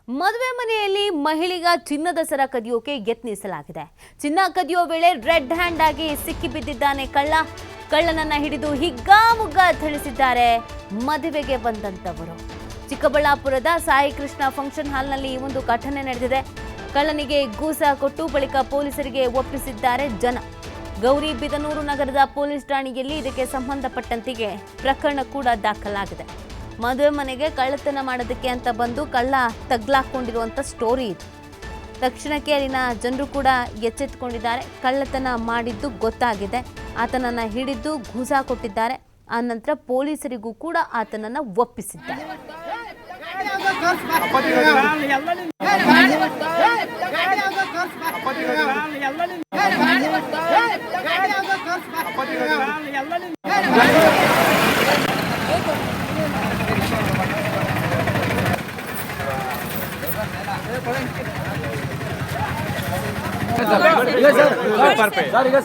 ಮದುವೆ ಮನೆಯಲ್ಲಿ ಮಹಿಳೆಗ ಚಿನ್ನದ ಸರ ಕದಿಯೋಕೆ ಯತ್ನಿಸಲಾಗಿದೆ. ಚಿನ್ನ ಕದಿಯೋ ವೇಳೆ ರೆಡ್ ಹ್ಯಾಂಡ್ ಆಗಿ ಸಿಕ್ಕಿ ಬಿದ್ದಿದ್ದಾನೆ ಕಳ್ಳ. ಕಳ್ಳನನ್ನ ಹಿಡಿದು ಹಿಗ್ಗಾಮುಗ್ಗ ಥಳಿಸಿದ್ದಾರೆ ಮದುವೆಗೆ ಬಂದಂತವರು. ಚಿಕ್ಕಬಳ್ಳಾಪುರದ ಸಾಯಿ ಕೃಷ್ಣ ಫಂಕ್ಷನ್ ಹಾಲ್ನಲ್ಲಿ ಈ ಒಂದು ಘಟನೆ ನಡೆದಿದೆ. ಕಳ್ಳನಿಗೆ ಗೂಸ ಕೊಟ್ಟು ಬಳಿಕ ಪೊಲೀಸರಿಗೆ ಒಪ್ಪಿಸಿದ್ದಾರೆ ಜನ. ಗೌರಿಬಿದನೂರು ನಗರದ ಪೊಲೀಸ್ ಠಾಣೆಯಲ್ಲಿ ಇದಕ್ಕೆ ಸಂಬಂಧಪಟ್ಟಂತೆ ಪ್ರಕರಣ ಕೂಡ ದಾಖಲಾಗಿದೆ. ಮದುವೆ ಮನೆಗೆ ಕಳ್ಳತನ ಮಾಡೋದಕ್ಕೆ ಅಂತ ಬಂದು ಕಳ್ಳ ತಗ್ಲಾಕೊಂಡಿರುವಂಥ ಸ್ಟೋರಿ ಇದು. ತಕ್ಷಣಕ್ಕೆ ಅಲ್ಲಿನ ಜನರು ಕೂಡ ಎಚ್ಚೆತ್ತುಕೊಂಡಿದ್ದಾರೆ. ಕಳ್ಳತನ ಮಾಡಿದ್ದು ಗೊತ್ತಾಗಿದೆ. ಆತನನ್ನ ಹಿಡಿದು ಗೂಸ ಕೊಟ್ಟಿದ್ದಾರೆ. ಆ ನಂತರ ಪೊಲೀಸರಿಗೂ ಕೂಡ ಆತನನ್ನ ಒಪ್ಪಿಸಿದ್ದಾರೆ.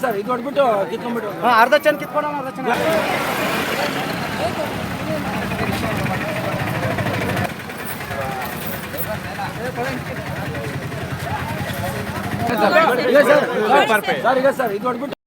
ಸರ್ ಇದು ಹೊಡ್ಬಿಟ್ಟು ಕಿತ್ಕೊಂಡ್ಬಿಟ್ಟು ಅರ್ಧ ಚೆನ್ನ ಕಿತ್ಕೊಂಡು ಅರ್ಧ ಚೆನ್ನ ಸರ್ ಇದು ಹೊಡ್ಬಿಟ್ಟು